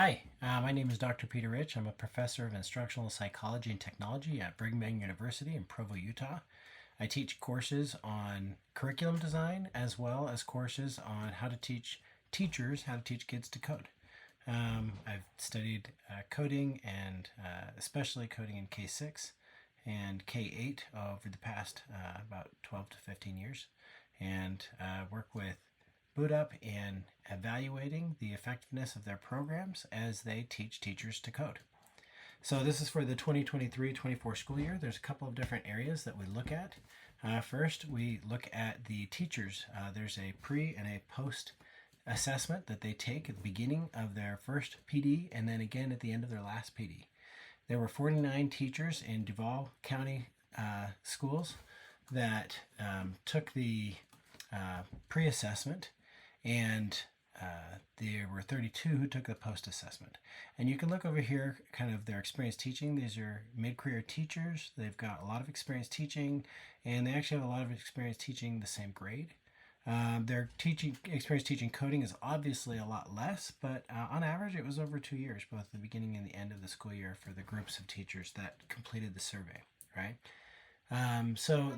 Hi, my name is Dr. Peter Rich. I'm a professor of instructional psychology and technology at Brigham Young University in Provo, Utah. I teach courses on curriculum design as well as courses on how to teach teachers how to teach kids to code. I've studied coding and especially coding in K6 and K8 over the past about 12 to 15 years, and work with BootUp in evaluating the effectiveness of their programs as they teach teachers to code. So this is for the 2023-24 school year. There's a couple of different areas that we look at. First, we look at the teachers. There's a pre and a post assessment that they take at the beginning of their first PD and then again at the end of their last PD. There were 49 teachers in Duval County schools that took the pre-assessment, and there were 32 who took the post-assessment. And you can look over here kind of their experience teaching. These are mid-career teachers. They've got a lot of experience teaching, and they actually have a lot of experience teaching the same grade. Their experience teaching coding is obviously a lot less, but on average it was over 2 years, both the beginning and the end of the school year for the groups of teachers that completed the survey, right? So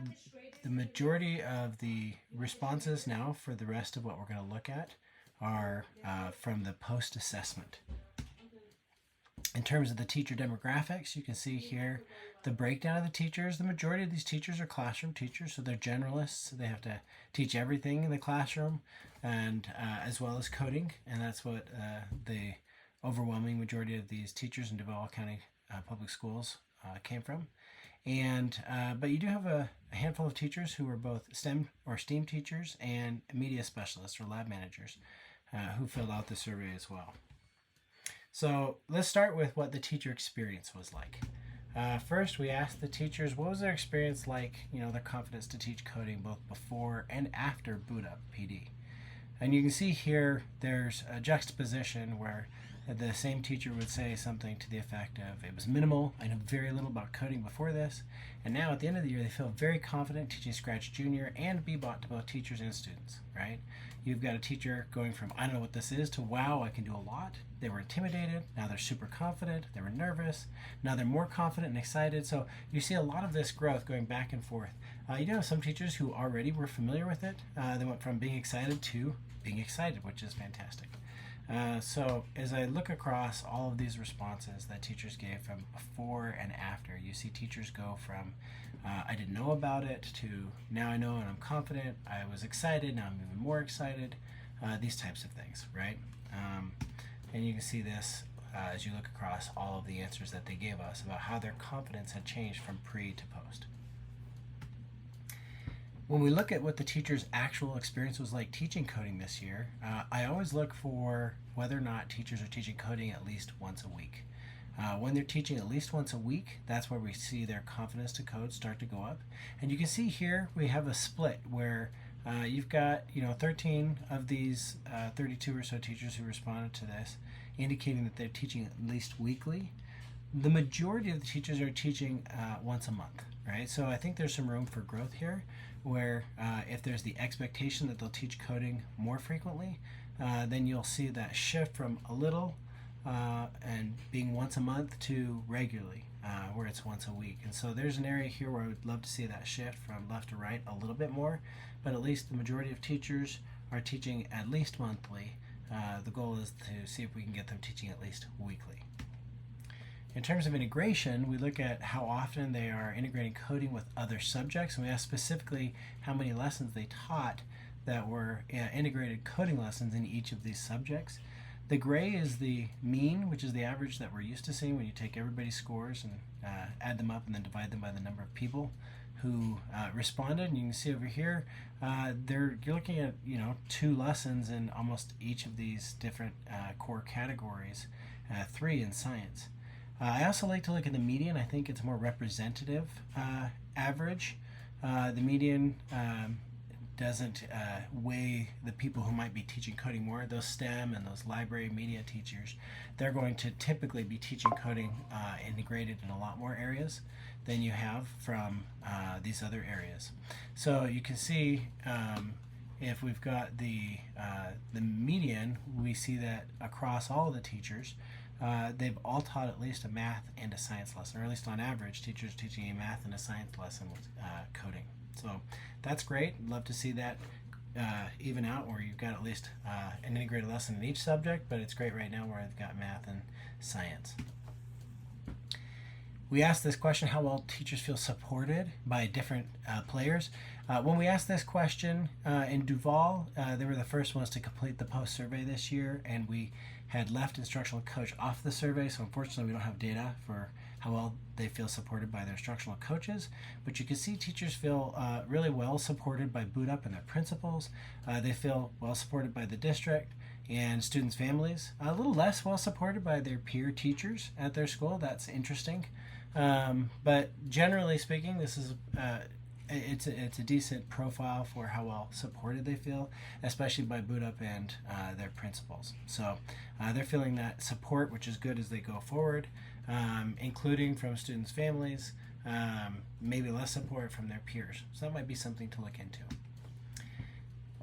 the majority of the responses now for the rest of what we're going to look at are from the post-assessment. In terms of the teacher demographics, you can see here the breakdown of the teachers. The majority of these teachers are classroom teachers, so they're generalists. They have to teach everything in the classroom, and as well as coding, and that's what the overwhelming majority of these teachers in Duval County Public Schools came from. And but you do have a handful of teachers who are both STEM or STEAM teachers and media specialists or lab managers who filled out the survey as well. So let's start with what the teacher experience was like. First, we asked the teachers what was their experience like, their confidence to teach coding both before and after BootUp PD. And you can see here there's a juxtaposition where the same teacher would say something to the effect of, it was minimal, I know very little about coding before this, and now at the end of the year they feel very confident teaching Scratch Junior and Bebop to both teachers and students, right? You've got a teacher going from, I don't know what this is, to wow, I can do a lot. They were intimidated, now they're super confident, they were nervous, now they're more confident and excited. So you see a lot of this growth going back and forth. You do have some teachers who already were familiar with it. They went from being excited to being excited, which is fantastic. So as I look across all of these responses that teachers gave from before and after, you see teachers go from I didn't know about it to now I know and I'm confident, I was excited, now I'm even more excited, these types of things, right? And you can see this as you look across all of the answers that they gave us about how their confidence had changed from pre to post. When we look at what the teacher's actual experience was like teaching coding this year, I always look for whether or not teachers are teaching coding at least once a week. When they're teaching at least once a week, that's where we see their confidence to code start to go up. And you can see here we have a split where you've got 13 of these 32 or so teachers who responded to this, indicating that they're teaching at least weekly. The majority of the teachers are teaching once a month, right? So I think there's some room for growth here, where if there's the expectation that they'll teach coding more frequently, then you'll see that shift from a little and being once a month to regularly, where it's once a week. And so there's an area here where I would love to see that shift from left to right a little bit more, but at least the majority of teachers are teaching at least monthly. The goal is to see if we can get them teaching at least weekly. In terms of integration, we look at how often they are integrating coding with other subjects, and we ask specifically how many lessons they taught that were integrated coding lessons in each of these subjects. The gray is the mean, which is the average that we're used to seeing when you take everybody's scores and add them up and then divide them by the number of people who responded. And you can see over here, you're looking at 2 lessons in almost each of these different core categories, 3 in science. I also like to look at the median. I think it's a more representative average. The median doesn't weigh the people who might be teaching coding more. Those STEM and those library media teachers, they're going to typically be teaching coding integrated in a lot more areas than you have from these other areas. So you can see if we've got the median, we see that across all of the teachers, they've all taught at least a math and a science lesson, or at least on average, teachers teaching a math and a science lesson with coding. So that's great. Love to see that even out where you've got at least an integrated lesson in each subject, but it's great right now where I've got math and science. We asked this question, how well teachers feel supported by different players. When we asked this question in Duval, they were the first ones to complete the post survey this year, and we had left instructional coach off the survey, so unfortunately we don't have data for how well they feel supported by their instructional coaches. But you can see teachers feel really well supported by BootUp and their principals. They feel well supported by the district and students' families. A little less well supported by their peer teachers at their school. That's interesting. But generally speaking, this is it's a decent profile for how well supported they feel, especially by BootUp and their principals. So they're feeling that support, which is good as they go forward, including from students' families, maybe less support from their peers. So that might be something to look into.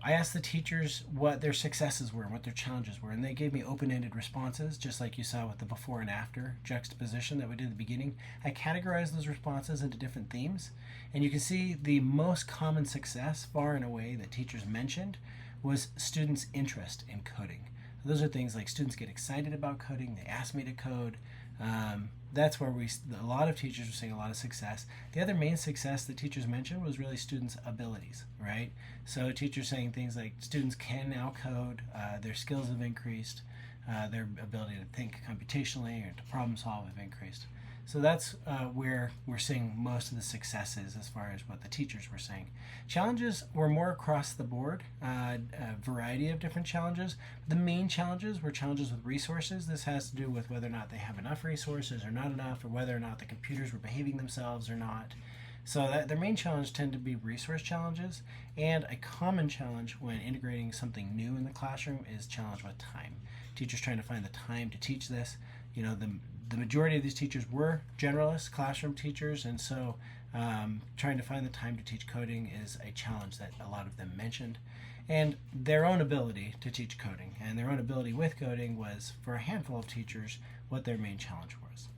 I asked the teachers what their successes were and what their challenges were, and they gave me open-ended responses, just like you saw with the before and after juxtaposition that we did at the beginning. I categorized those responses into different themes, and you can see the most common success, far and away, that teachers mentioned was students' interest in coding. Those are things like students get excited about coding, they ask me to code. That's where a lot of teachers are seeing a lot of success. The other main success that teachers mentioned was really students' abilities, right? So teachers saying things like students can now code, their skills have increased, their ability to think computationally or to problem solve have increased. So that's where we're seeing most of the successes as far as what the teachers were saying. Challenges were more across the board, a variety of different challenges. The main challenges were challenges with resources. This has to do with whether or not they have enough resources or not enough, or whether or not the computers were behaving themselves or not. So their main challenge tend to be resource challenges, and a common challenge when integrating something new in the classroom is challenge with time. Teachers trying to find the time to teach this. You know, the majority of these teachers were generalist classroom teachers, and so trying to find the time to teach coding is a challenge that a lot of them mentioned. And their own ability to teach coding and their own ability with coding was, for a handful of teachers, what their main challenge was.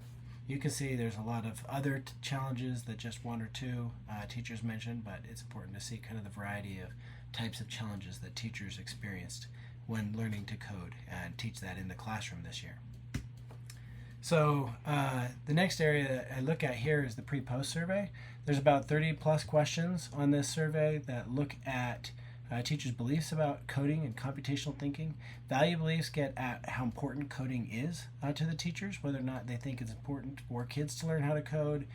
You can see there's a lot of other challenges that just one or two teachers mentioned, but it's important to see kind of the variety of types of challenges that teachers experienced when learning to code and teach that in the classroom this year. So the next area that I look at here is the pre-post survey. There's about 30 plus questions on this survey that look at teachers' beliefs about coding and computational thinking. Value beliefs get at how important coding is to the teachers, whether or not they think it's important for kids to learn how to code.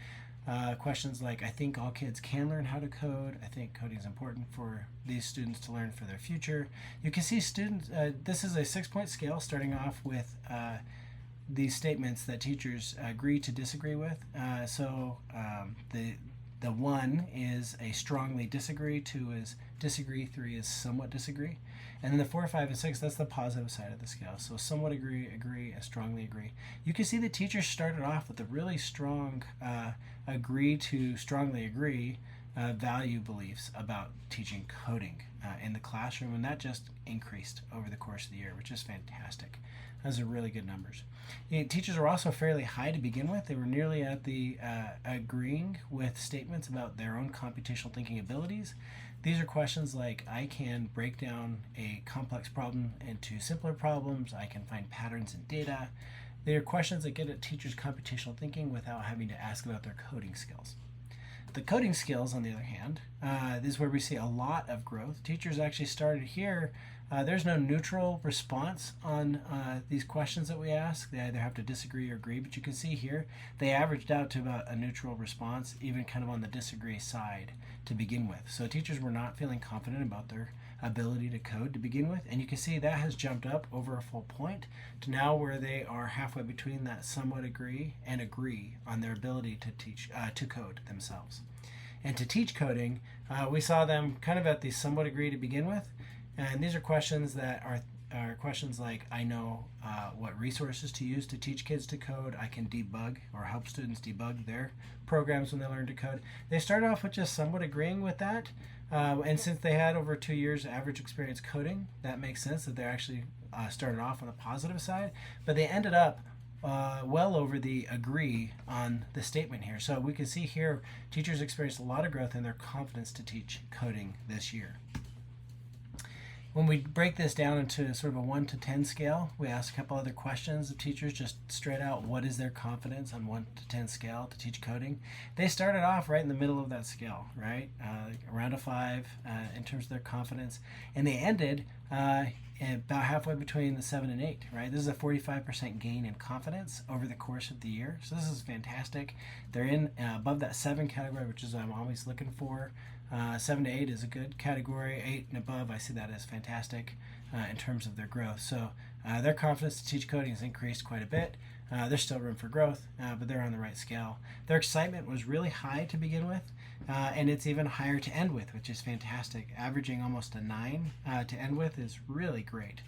Questions like, I think all kids can learn how to code. I think coding is important for these students to learn for their future. You can see students, this is a 6-point scale starting off with these statements that teachers agree to disagree with. The 1 is a strongly disagree, 2 is disagree, 3 is somewhat disagree. And then the 4, 5, and 6, that's the positive side of the scale. So somewhat agree, and strongly agree. You can see the teachers started off with a really strong agree to strongly agree value beliefs about teaching coding in the classroom, and that just increased over the course of the year, which is fantastic. Those are really good numbers. Teachers are also fairly high to begin with. They were nearly at the agreeing with statements about their own computational thinking abilities. These are questions like, I can break down a complex problem into simpler problems. I can find patterns in data. They are questions that get at teachers' computational thinking without having to ask about their coding skills. The coding skills, on the other hand, this is where we see a lot of growth. Teachers actually started here. There's no neutral response on these questions that we ask. They either have to disagree or agree, but you can see here they averaged out to about a neutral response, even kind of on the disagree side to begin with. So teachers were not feeling confident about their ability to code to begin with, and you can see that has jumped up over a full point to now where they are halfway between that somewhat agree and agree on their ability to teach to code themselves. And to teach coding, we saw them kind of at the somewhat agree to begin with, and these are questions that are are questions like, I know what resources to use to teach kids to code. I can debug or help students debug their programs when they learn to code. They started off with just somewhat agreeing with that. And since they had over 2 years average experience coding, that makes sense that they're actually started off on the positive side. But they ended up well over the agree on the statement here. So we can see here teachers experienced a lot of growth in their confidence to teach coding this year. When we break this down into sort of a 1 to 10 scale, we ask a couple other questions of teachers, just straight out, what is their confidence on 1 to 10 scale to teach coding? They started off right in the middle of that scale, right? Around a 5 in terms of their confidence. And they ended about halfway between the 7 and 8, right? This is a 45% gain in confidence over the course of the year. So this is fantastic. They're in above that 7 category, which is what I'm always looking for. 7 to 8 is a good category. 8 and above, I see that as fantastic in terms of their growth. So their confidence to teach coding has increased quite a bit. There's still room for growth, but they're on the right scale. Their excitement was really high to begin with, and it's even higher to end with, which is fantastic. Averaging almost a 9 to end with is really great,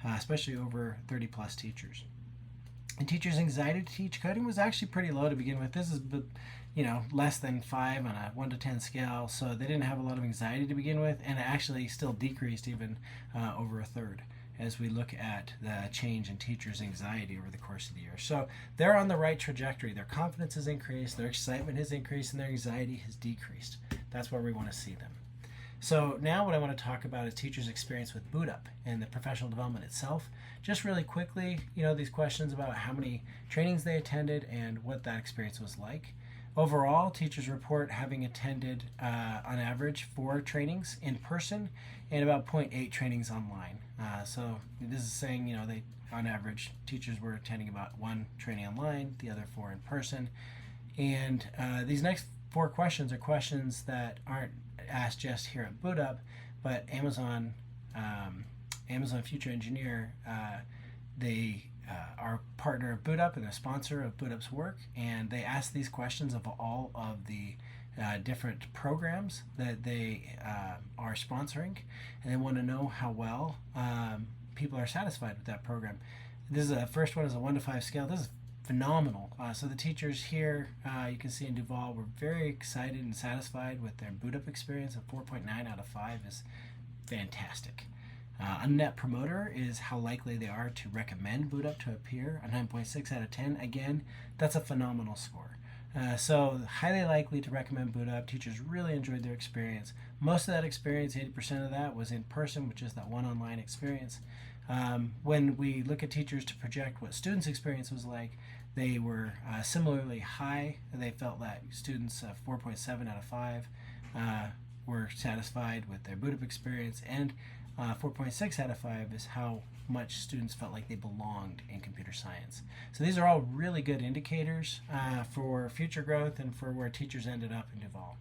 especially over 30 plus teachers. And teachers' anxiety to teach coding was actually pretty low to begin with. This is, less than 5 on a 1 to 10 scale, so they didn't have a lot of anxiety to begin with, and it actually still decreased even over a third as we look at the change in teachers' anxiety over the course of the year. So they're on the right trajectory. Their confidence has increased, their excitement has increased, and their anxiety has decreased. That's where we want to see them. So now what I want to talk about is teachers' experience with BootUp and the professional development itself. Just really quickly, these questions about how many trainings they attended and what that experience was like. Overall, teachers report having attended, on average, 4 trainings in person and about 0.8 trainings online. So this is saying, they, on average, teachers were attending about 1 training online, the other 4 in person. And these next 4 questions are questions that aren't asked just here at BootUp, but Amazon Future Engineer, they are a partner of BootUp and a sponsor of BootUp's work, and they ask these questions of all of the different programs that they are sponsoring, and they want to know how well people are satisfied with that program. This is the first one is a 1 to 5 scale. This is phenomenal. So the teachers here, you can see in Duval, were very excited and satisfied with their BootUp experience. A 4.9 out of 5 is fantastic. A net promoter is how likely they are to recommend BootUp to a peer. A 9.6 out of 10. Again, that's a phenomenal score. So highly likely to recommend BootUp. Teachers really enjoyed their experience. Most of that experience, 80% of that, was in person, which is that one online experience. When we look at teachers to project what students' experience was like, they were similarly high. They felt that students 4.7 out of 5 were satisfied with their BootUp experience, and 4.6 out of 5 is how much students felt like they belonged in computer science. So these are all really good indicators for future growth and for where teachers ended up in Duval.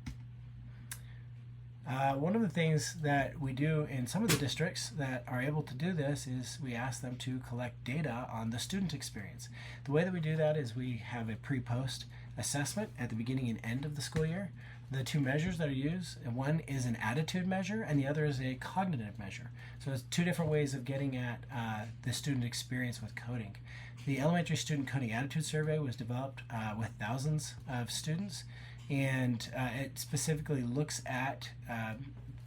One of the things that we do in some of the districts that are able to do this is we ask them to collect data on the student experience. The way that we do that is we have a pre-post assessment at the beginning and end of the school year. The 2 measures that are used, one is an attitude measure and the other is a cognitive measure. So it's 2 different ways of getting at the student experience with coding. The Elementary Student Coding Attitude Survey was developed with thousands of students, and it specifically looks at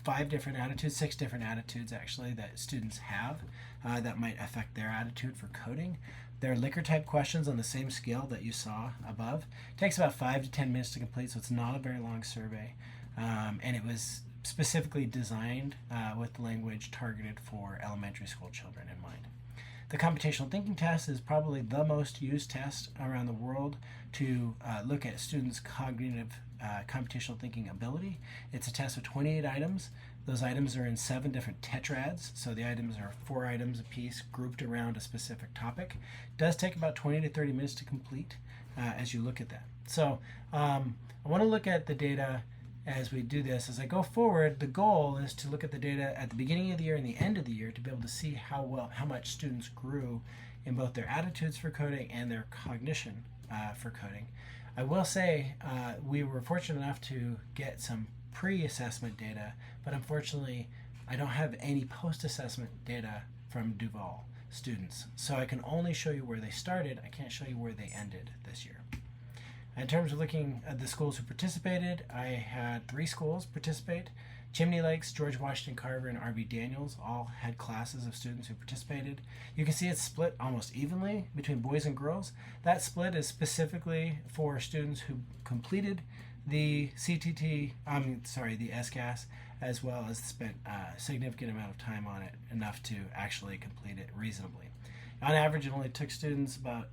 5 different attitudes, 6 different attitudes actually that students have that might affect their attitude for coding. There are Likert type questions on the same scale that you saw above. It takes about 5 to 10 minutes to complete, so it's not a very long survey. And it was specifically designed with the language targeted for elementary school children in mind. The computational thinking test is probably the most used test around the world to look at students' cognitive computational thinking ability. It's a test of 28 items. Those items are in 7 different tetrads, so the items are 4 items apiece grouped around a specific topic. It does take about 20 to 30 minutes to complete as you look at that. So I want to look at the data as we do this. As I go forward, the goal is to look at the data at the beginning of the year and the end of the year to be able to see how much students grew in both their attitudes for coding and their cognition for coding. I will say we were fortunate enough to get some pre-assessment data, but unfortunately I don't have any post-assessment data from Duval students. So I can only show you where they started. I can't show you where they ended this year. In terms of looking at the schools who participated, I had 3 schools participate. Chimney Lakes, George Washington Carver, and R.B. Daniels all had classes of students who participated. You can see it's split almost evenly between boys and girls. That split is specifically for students who completed the the SCAS, as well as spent a significant amount of time on it, enough to actually complete it reasonably. On average, it only took students about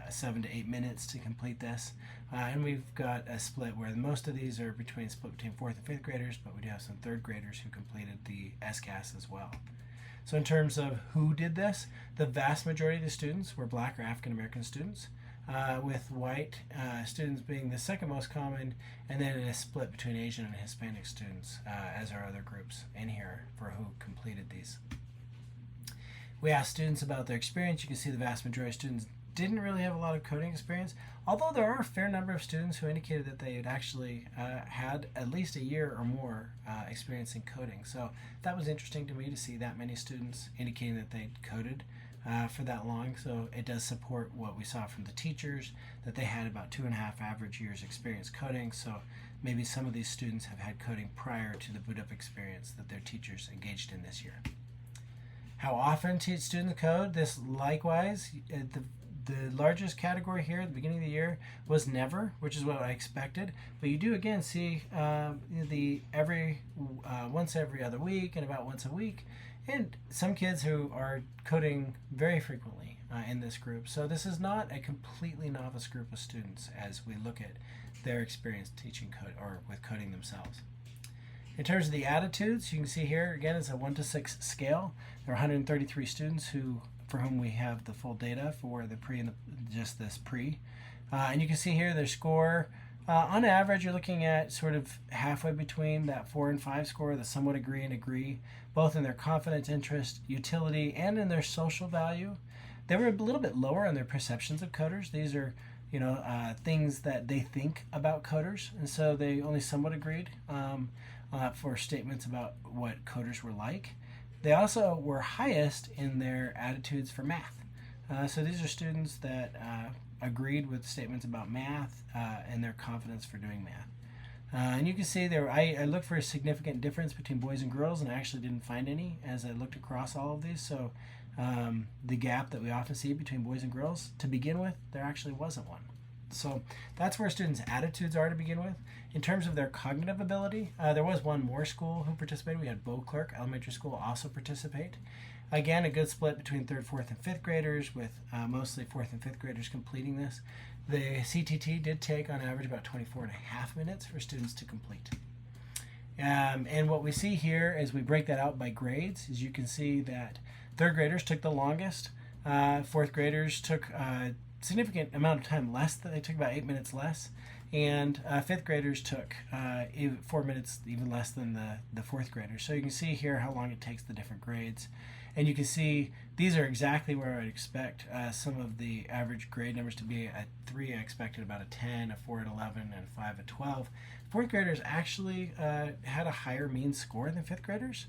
7 to 8 minutes to complete this, and we've got a split where most of these are split between 4th and 5th graders, but we do have some 3rd graders who completed the SCAS as well. So in terms of who did this, the vast majority of the students were Black or African American students, with white students being the second most common, and then a split between Asian and Hispanic students as our other groups in here for who completed these. We asked students about their experience. You can see the vast majority of students didn't really have a lot of coding experience, although there are a fair number of students who indicated that they had actually had at least a year or more experience in coding. So that was interesting to me to see that many students indicating that they coded for that long. So it does support what we saw from the teachers, that they had about 2.5 average years experience coding. So maybe some of these students have had coding prior to the BootUp experience that their teachers engaged in this year. How often teach students code? This likewise, the largest category here at the beginning of the year was never, which is what I expected. But you do again see once every other week and about once a week, and some kids who are coding very frequently in this group. So this is not a completely novice group of students as we look at their experience teaching code or with coding themselves. In terms of the attitudes, you can see here again it's a 1 to 6 scale. There are 133 students for whom we have the full data for the pre and just this pre. And you can see here their score. On average, you're looking at sort of halfway between that 4 and 5 score, the somewhat agree and agree, both in their confidence, interest, utility, and in their social value. They were a little bit lower on their perceptions of coders. These are things that they think about coders, and so they only somewhat agreed for statements about what coders were like. They also were highest in their attitudes for math. So these are students that agreed with statements about math and their confidence for doing math. And you can see there, I looked for a significant difference between boys and girls, and I actually didn't find any as I looked across all of these. So the gap that we often see between boys and girls, to begin with, there actually wasn't one. So that's where students' attitudes are to begin with. In terms of their cognitive ability, there was one more school who participated. We had Beauclerk Elementary School also participate. Again, a good split between 3rd, 4th, and 5th graders, with mostly 4th and 5th graders completing this. The CTT did take on average about 24.5 minutes for students to complete. And what we see here as we break that out by grades is you can see that 3rd graders took the longest. 4th graders took a significant amount of time less. They took about 8 minutes less. And 5th graders took 4 minutes even less than the 4th graders. So you can see here how long it takes the different grades. And you can see these are exactly where I'd expect some of the average grade numbers to be. At 3, I expected about a 10, a 4 at 11, and a 5 at 12. 4th graders actually had a higher mean score than 5th graders,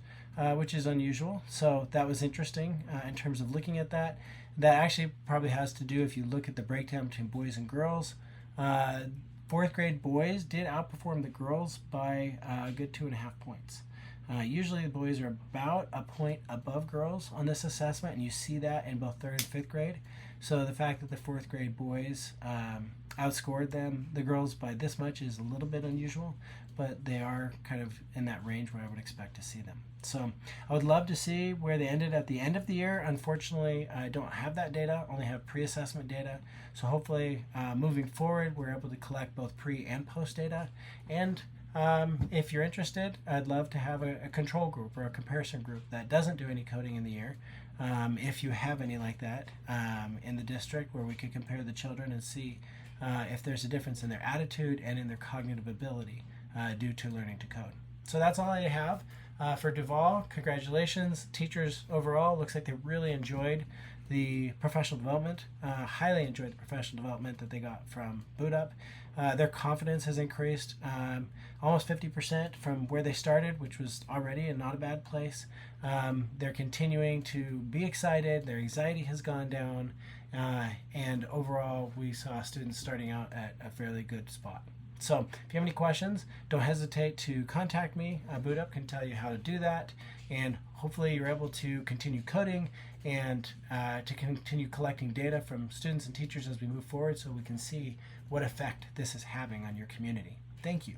which is unusual. So that was interesting in terms of looking at that. That actually probably has to do, if you look at the breakdown between boys and girls, 4th grade boys did outperform the girls by a good 2.5 points. Usually the boys are about a point above girls on this assessment, and you see that in both 3rd and 5th grade. So the fact that the 4th grade boys outscored the girls by this much is a little bit unusual, but they are kind of in that range where I would expect to see them. So I would love to see where they ended at the end of the year. Unfortunately, I don't have that data, only have pre-assessment data. So hopefully moving forward, we're able to collect both pre and post data. And if you're interested, I'd love to have a control group or a comparison group that doesn't do any coding in the year. If you have any like that in the district, where we could compare the children and see if there's a difference in their attitude and in their cognitive ability due to learning to code. So that's all I have for Duval. Congratulations, teachers overall. Looks like they really enjoyed the professional development. Highly enjoyed the professional development that they got from BootUp. Their confidence has increased almost 50% from where they started, which was already not a bad place. They're continuing to be excited. Their anxiety has gone down. And overall, we saw students starting out at a fairly good spot. So if you have any questions, don't hesitate to contact me. BootUp can tell you how to do that. And hopefully you're able to continue coding and to continue collecting data from students and teachers as we move forward so we can see what effect this is having on your community. Thank you.